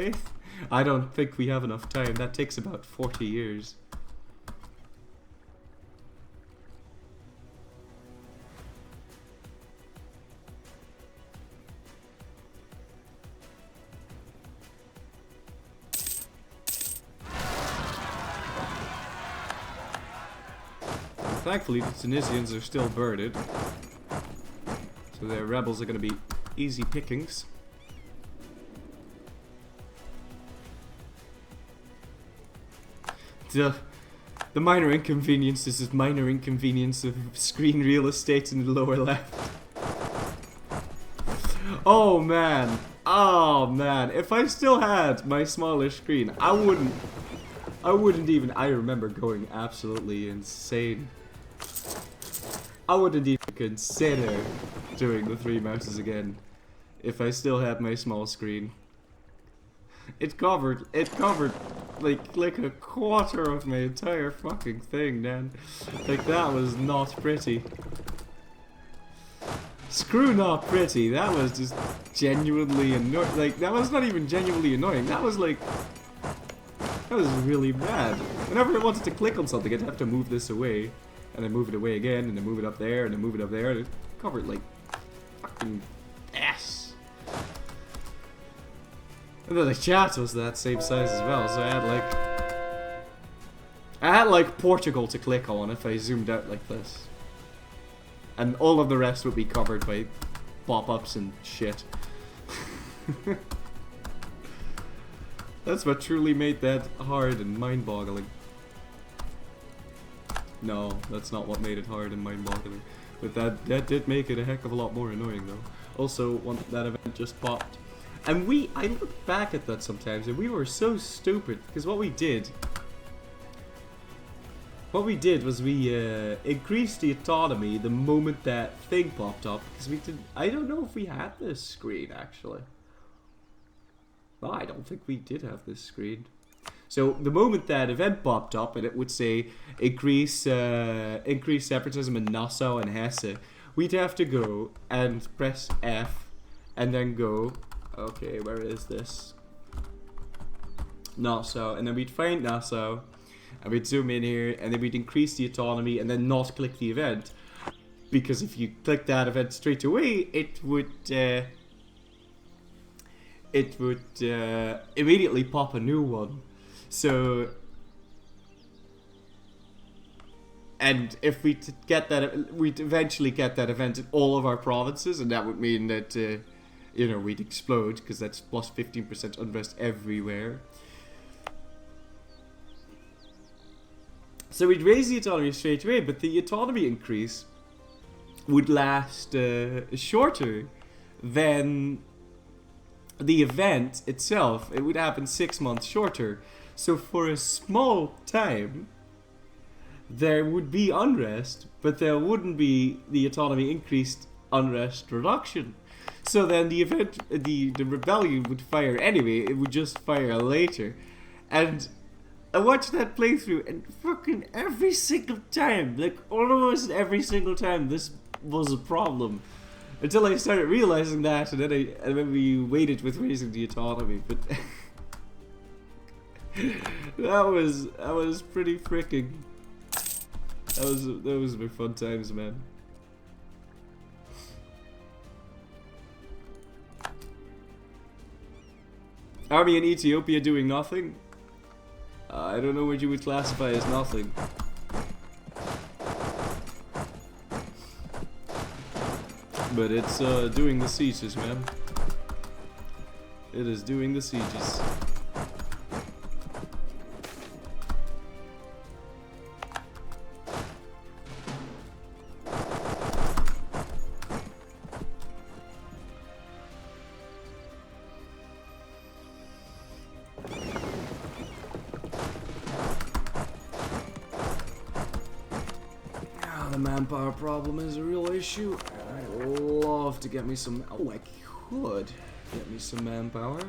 faith? I don't think we have enough time. That takes about 40 years. Thankfully, the Tunisians are still birded. So their rebels are going to be easy pickings. The minor inconvenience is this minor inconvenience of screen real estate in the lower left. Oh man. Oh man. If I still had my smaller screen, I wouldn't even, I remember going absolutely insane. I wouldn't even consider doing the 3 mouses again if I still had my small screen. It covered like a quarter of my entire fucking thing, man. Like, that was not pretty. Screw not pretty, that was just genuinely annoying. Like, that was not even genuinely annoying, that was like, that was really bad. Whenever I wanted to click on something, I'd have to move this away, and then move it away again, and then move it up there, and then move it up there, and it covered like fucking ass. And then the chat was that same size as well, so I had like Portugal to click on if I zoomed out like this. And all of the rest would be covered by pop-ups and shit. That's what truly made that hard and mind-boggling. No, that's not what made it hard and mind-boggling. But that did make it a heck of a lot more annoying though. Also, that event just popped. And I look back at that sometimes, and we were so stupid, because what we did was we increased the autonomy the moment that thing popped up, because I don't know if we had this screen, actually. Well, I don't think we did have this screen. So, the moment that event popped up, and it would say, increase separatism in Nassau and Hesse, we'd have to go and press F, and then go... Okay, where is this? Nassau, and then we'd find Nassau, and we'd zoom in here, and then we'd increase the autonomy, and then not click the event, because if you click that event straight away, it would immediately pop a new one. So, and if we get that, we'd eventually get that event in all of our provinces, and that would mean that. You know, we'd explode, because that's plus 15% unrest everywhere. So we'd raise the autonomy straight away, but the autonomy increase would last shorter than the event itself. It would happen 6 months shorter. So for a small time, there would be unrest, but there wouldn't be the autonomy increased unrest reduction. So then the event, the rebellion would fire anyway, it would just fire later. And I watched that playthrough, and fucking every single time, like almost every single time, this was a problem. Until I started realizing that, and then we waited with raising the autonomy, but... that was pretty freaking... Those were fun times, man. Army in Ethiopia doing nothing? I don't know what you would classify as nothing. But it's doing the sieges, man. It is doing the sieges. Manpower problem is a real issue. I'd love to get me some... Oh, I could get me some manpower.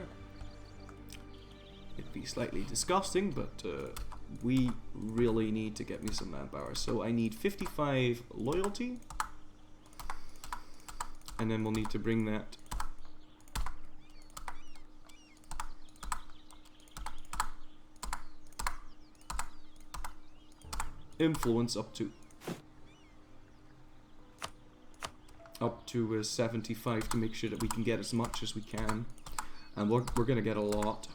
It'd be slightly disgusting, but we really need to get me some manpower. So I need 55 loyalty. And then we'll need to bring that influence up to 75 to make sure that we can get as much as we can, and we're gonna get a lot.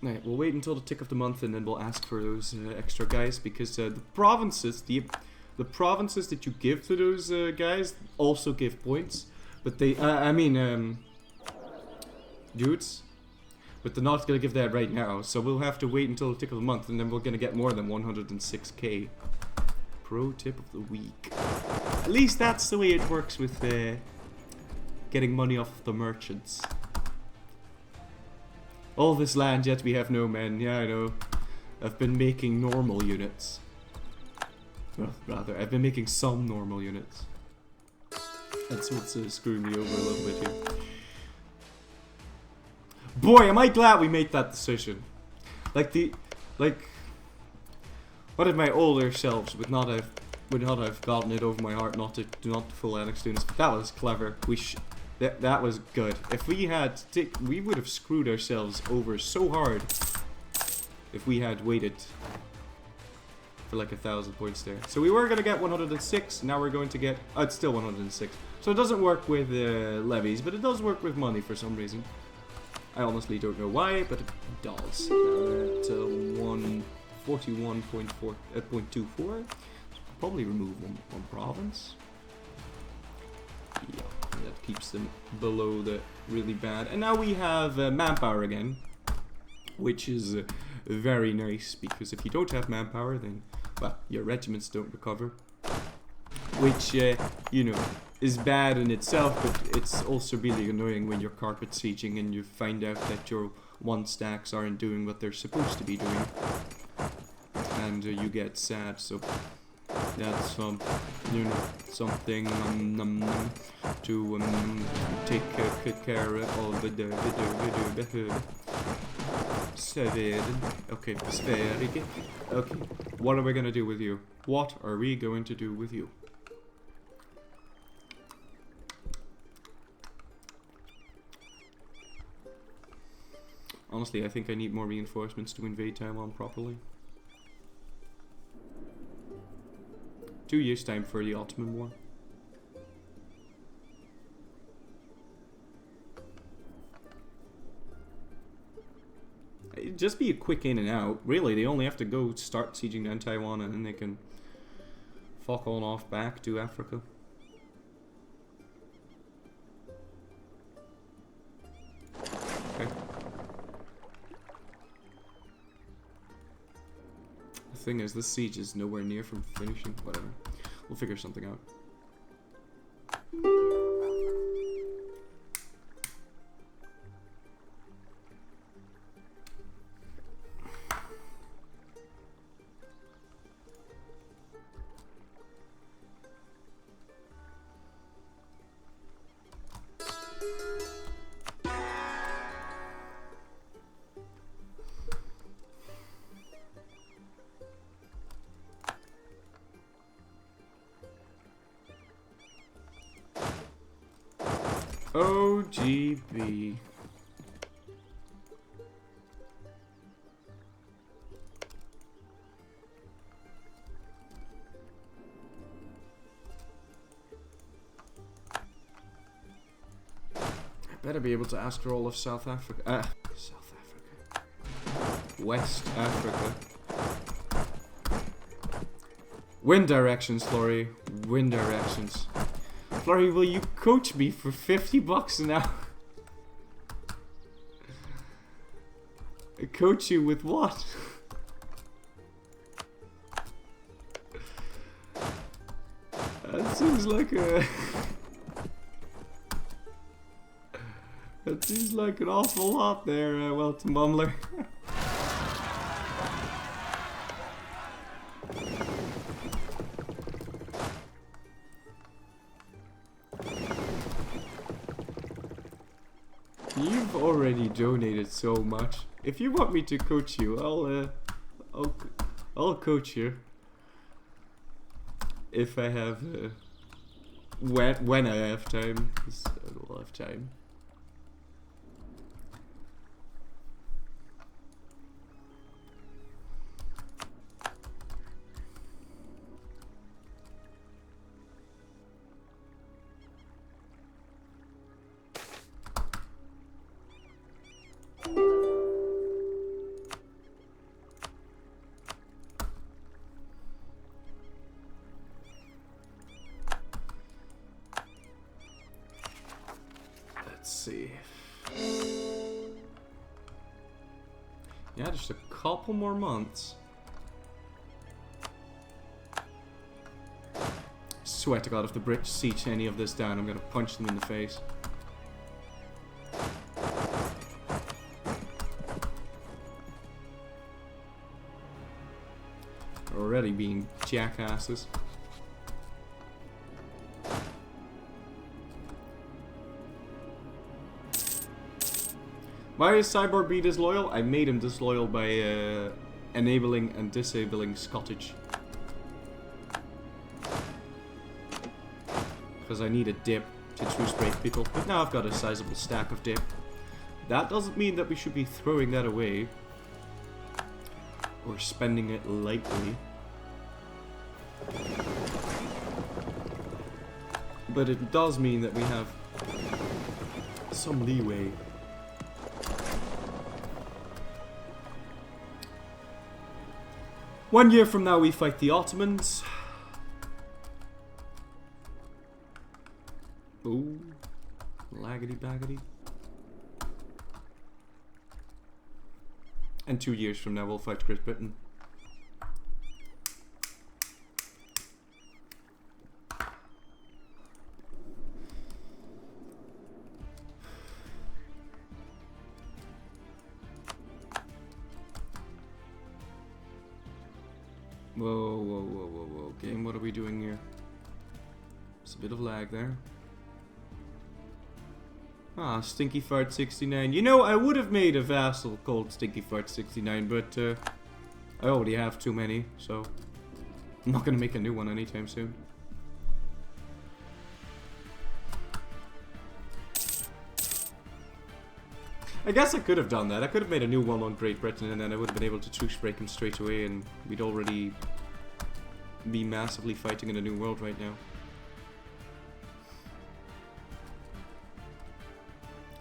Right, we'll wait until the tick of the month and then we'll ask for those extra guys, because the provinces that you give to those guys also give points, but they dudes, but they're not gonna give that right now, so we'll have to wait until the tick of the month and then we're gonna get more than 106k. Pro tip of the week. At least that's the way it works with getting money off the merchants. All this land, yet we have no men. Yeah, I know. I've been making normal units. Well, rather, I've been making some normal units. That's what's screwing me over a little bit here. Boy, am I glad we made that decision. What if my older selves would not have gotten it over my heart not to full annex students? But that was clever. That was good. If we had, we would have screwed ourselves over so hard if we had waited for like 1,000 points there. So we were gonna get 106. Now we're going to get. It's still 106. So it doesn't work with levies, but it does work with money for some reason. I honestly don't know why, but it does. At 141.24. Probably remove one province. Yeah. That keeps them below the really bad. And now we have manpower again, which is very nice, because if you don't have manpower, then, well, your regiments don't recover. Which, you know, is bad in itself, but it's also really annoying when you're carpet sieging and you find out that your one stacks aren't doing what they're supposed to be doing. And you get sad, so that's you know, something to take care of the okay, okay, what are we gonna do with you? What are we going to do with you? Honestly, I think I need more reinforcements to invade Taiwan properly. 2 years time for the Ottoman War. It'd just be a quick in and out. Really, they only have to go start sieging down Taiwan and then they can fuck on off back to Africa. Okay. The thing is, this siege is nowhere near from finishing. Whatever. We'll figure something out. OGB. I better be able to ask for all of South Africa. South Africa. West Africa. Wind directions, Florry. Wind directions. Florry, will you coach me for 50 bucks an hour? Coach you with what? That seems like a... that seems like an awful lot there, Welton Bumler. You've already donated so much. If you want me to coach you, I'll coach you. If I have when I have time, 'cause I don't have time. see. Yeah, just a couple more months. Swear to God, if the Brits siege any of this down, I'm gonna punch them in the face. Already being jackasses. Why is Cyborg B disloyal? I made him disloyal by enabling and disabling Scottish. Because I need a dip to truce break people. But now I've got a sizable stack of dip. That doesn't mean that we should be throwing that away. Or spending it lightly. But it does mean that we have some leeway. One year from now we fight the Ottomans. Ooh. Laggity baggity. And 2 years from now we'll fight Great Britain. Whoa, whoa, whoa, whoa, whoa. Game, what are we doing here? There's a bit of lag there. Ah, Stinky Fart 69. You know, I would have made a vassal called Stinky Fart 69, but I already have too many, so I'm not gonna make a new one anytime soon. I guess I could have done that. I could have made a new one on Great Britain and then I would have been able to truce break him straight away and we'd already be massively fighting in a new world right now.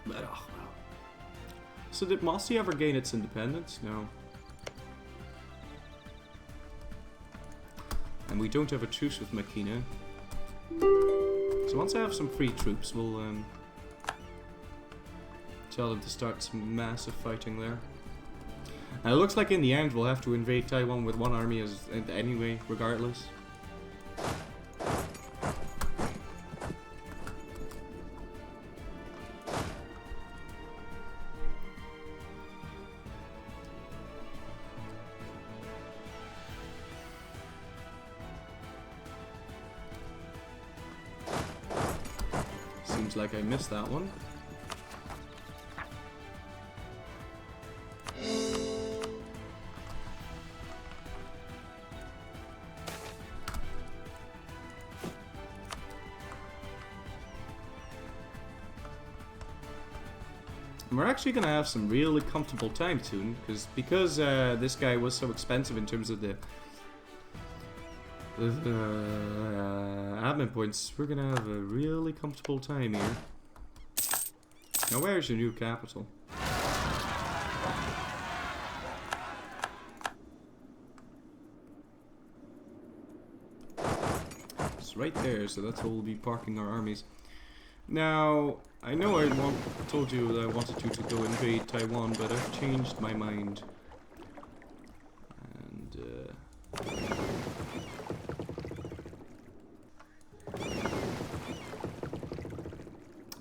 But, oh well. So did Mossy ever gain its independence? No. And we don't have a truce with Makina. So once I have some free troops, we'll tell them to start some massive fighting there. And it looks like in the end we'll have to invade Taiwan with one army anyway, regardless. Seems like I missed that one. We're actually gonna have some really comfortable time soon, because this guy was so expensive in terms of the admin points. We're gonna have a really comfortable time here. Now, where's your new capital? It's right there, so that's where we'll be parking our armies. Now, I know I told you that I wanted you to go invade Taiwan, but I've changed my mind. And,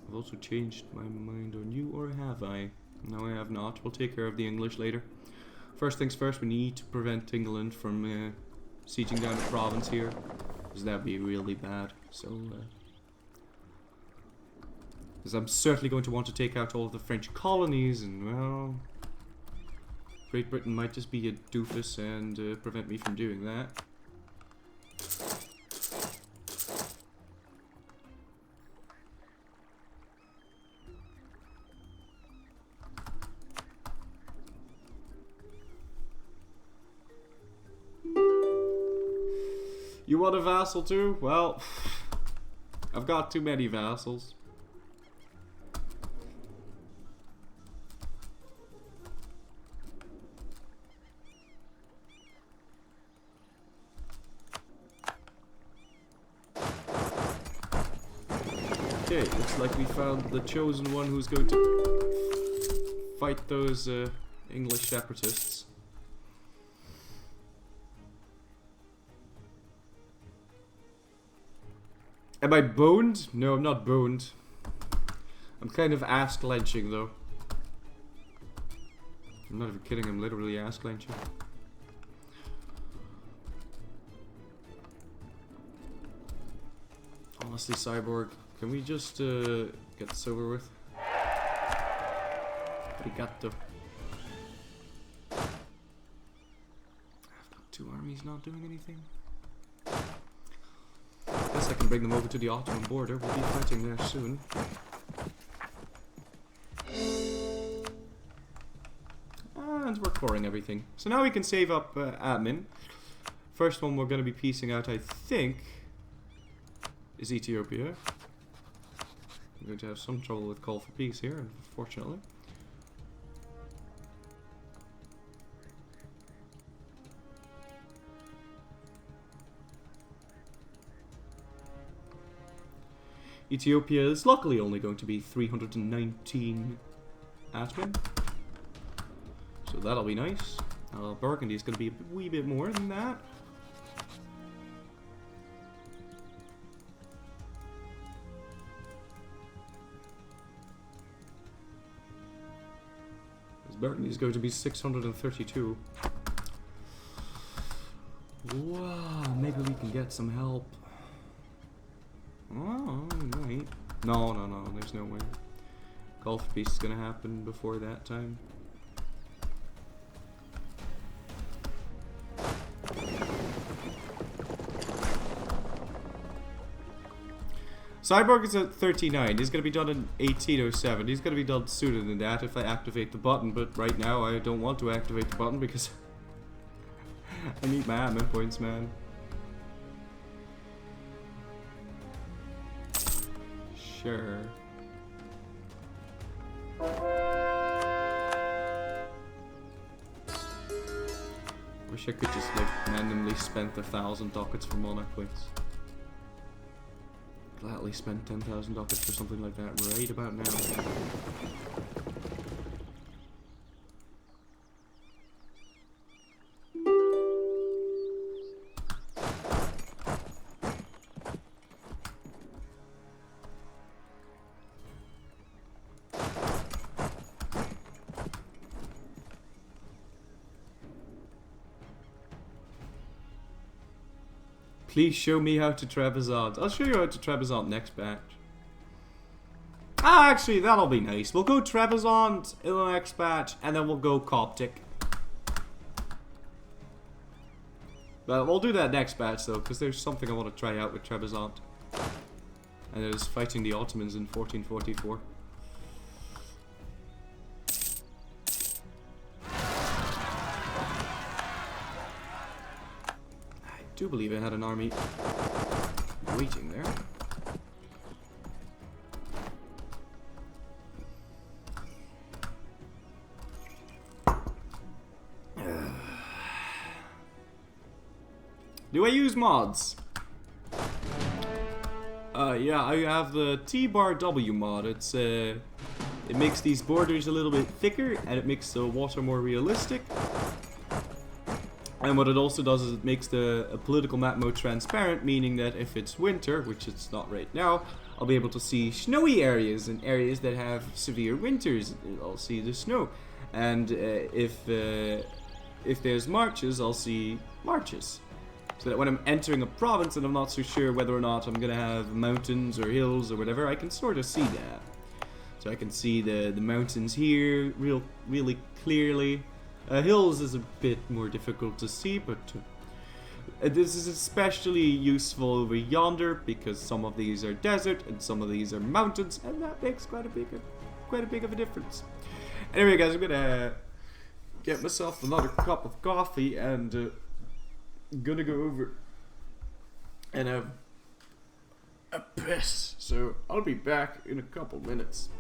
I've also changed my mind on you, or have I? No, I have not. We'll take care of the English later. First things first, we need to prevent England from sieging down the province here, because that'd be really bad. So, because I'm certainly going to want to take out all of the French colonies, and, well, Great Britain might just be a doofus and prevent me from doing that. You want a vassal too? Well, I've got too many vassals. Okay, looks like we found the chosen one who's going to fight those English separatists. Am I boned? No, I'm not boned. I'm kind of ass clenching though. I'm not even kidding, I'm literally ass clenching. Honestly, Cyborg, can we just get this over with? Arigato. I've got 2 armies not doing anything. Guess I can bring them over to the Ottoman border. We'll be fighting there soon. And we're coring everything. So now we can save up admin. First one we're going to be piecing out, I think, is Ethiopia. I'm going to have some trouble with call for peace here, unfortunately. Ethiopia is luckily only going to be 319 admin. So that'll be nice. Burgundy is going to be a wee bit more than that. Burgundy is going to be 632. Wow, maybe we can get some help. Oh, right. No, there's no way. Gulf Peace is going to happen before that time. Cyborg is at 39. He's going to be done in 1807. He's going to be done sooner than that if I activate the button, but right now I don't want to activate the button because I need my admin points, man. Sure. Wish I could just like randomly spend 1,000 ducats for monarch points. Gladly spend 10,000 ducats for something like that right about now. Please show me how to Trebizond. I'll show you how to Trebizond next batch. Ah, actually, that'll be nice. We'll go Trebizond in the next batch, and then we'll go Coptic. But we'll do that next batch, though, because there's something I want to try out with Trebizond. And it is fighting the Ottomans in 1444. I do believe I had an army waiting there. Do I use mods? Yeah, I have the T-bar-W mod. It's it makes these borders a little bit thicker and it makes the water more realistic. And what it also does is it makes the political map mode transparent, meaning that if it's winter, which it's not right now, I'll be able to see snowy areas and areas that have severe winters. I'll see the snow. And if there's marches, I'll see marches. So that when I'm entering a province and I'm not so sure whether or not I'm going to have mountains or hills or whatever, I can sort of see that. So I can see the mountains here really clearly. Hills is a bit more difficult to see, but this is especially useful over yonder because some of these are desert and some of these are mountains, and that makes quite a big of a difference. Anyway, guys, I'm gonna get myself another cup of coffee and gonna go over and have a piss. So I'll be back in a couple minutes.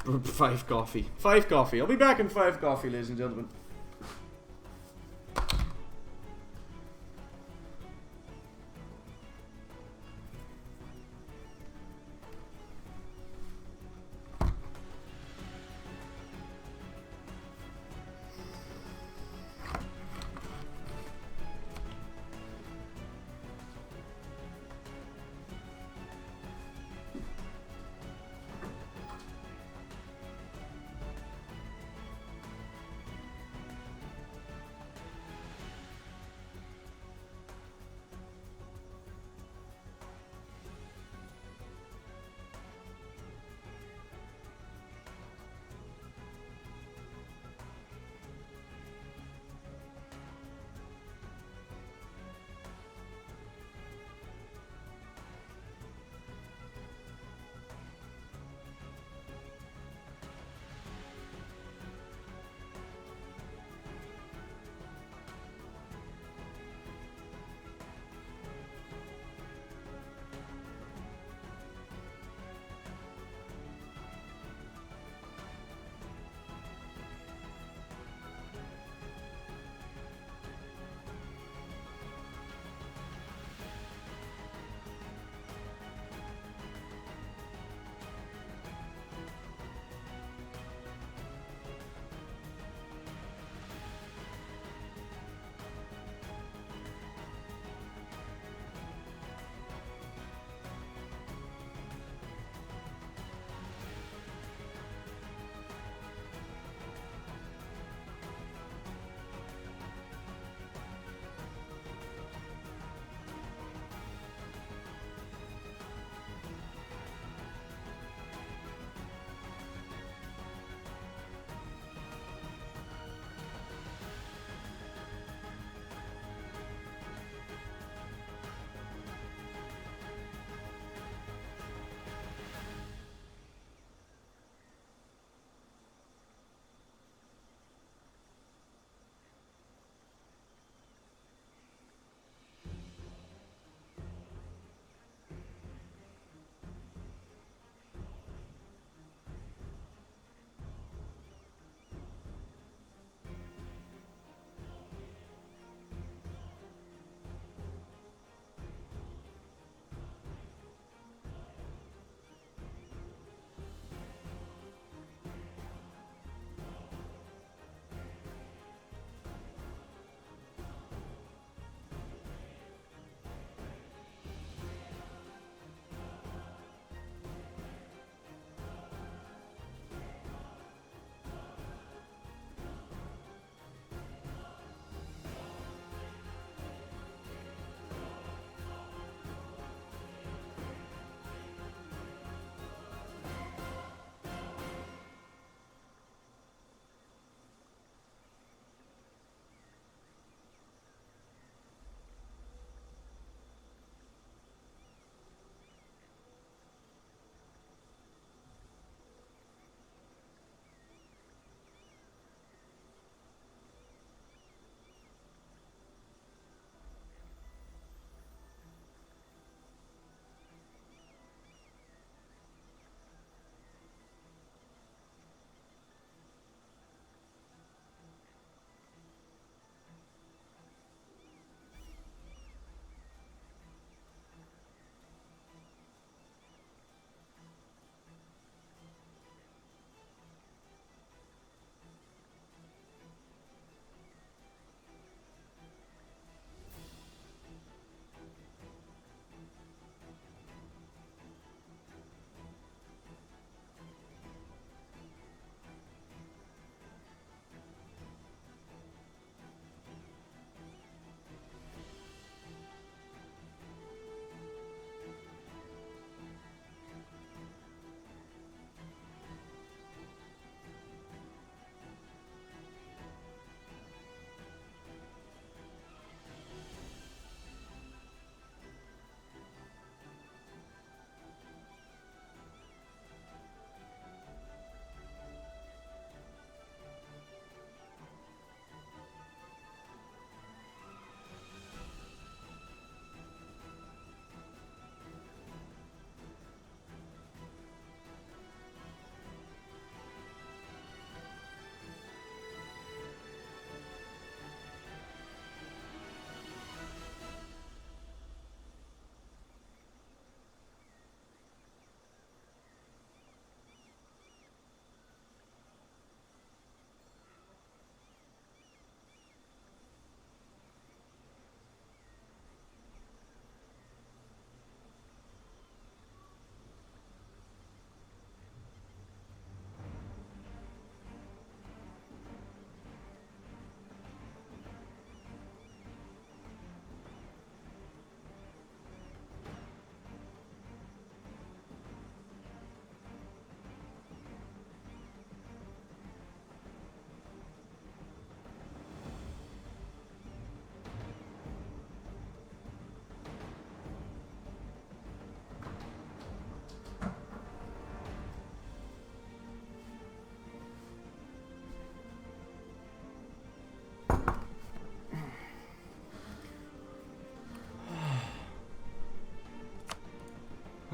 5 coffee. 5 coffee. I'll be back in 5 coffee, ladies and gentlemen.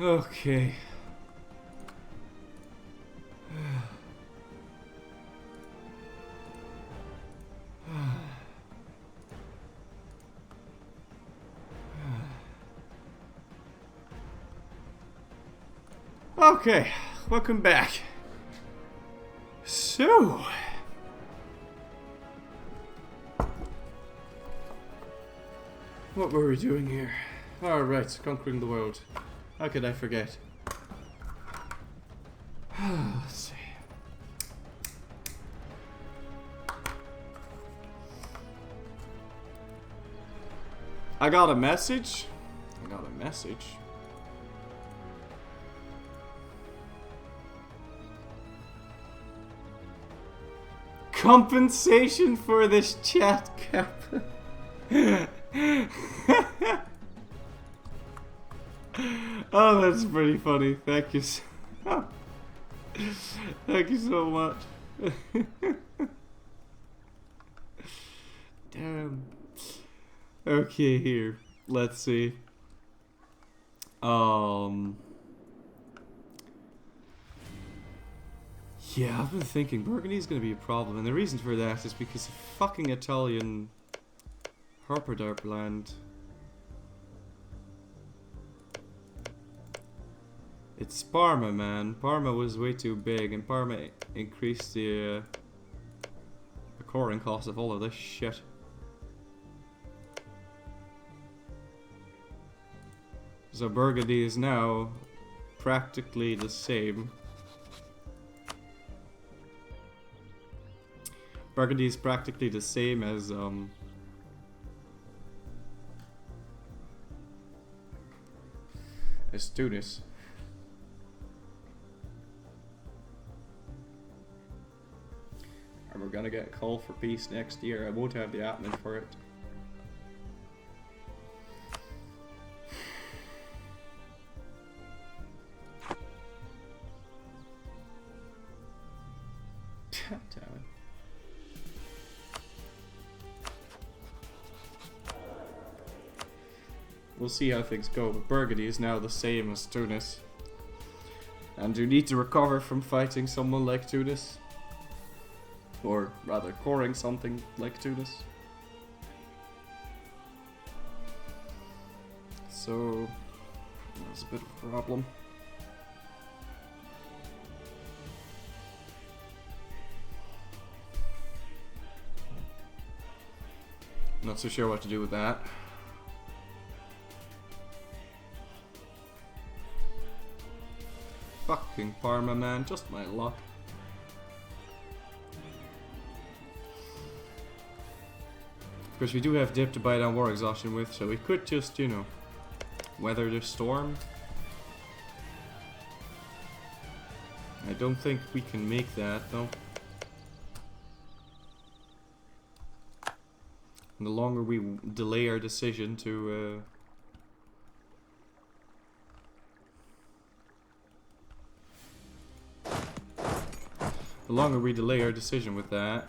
Okay. Okay, welcome back. So, what were we doing here? Alright, conquering the world. How could I forget? Let's see. I got a message. Compensation for this chat cap. Oh, that's pretty funny. Thank you. Thank you so much. Damn. Okay, here. Let's see. Yeah, I've been thinking Burgundy's gonna be a problem, and the reason for that is because of fucking Italian Harperdarp land. It's Parma, man. Parma was way too big, and Parma increased the coring cost of all of this shit. So Burgundy is now practically the same. Burgundy is practically the same as Tunis. And we're gonna get a call for peace next year. I won't have the admin for it. Damn it. We'll see how things go, but Burgundy is now the same as Tunis. And you need to recover from fighting someone like Tunis. Or rather, coring something like Tunis. So, that's a bit of a problem. Not so sure what to do with that. Fucking Parma, man. Just my luck. Of course, we do have Dip to buy down War Exhaustion with, so we could just, you know, weather the storm. I don't think we can make that, though. And the longer we delay our decision to... the longer we delay our decision with that,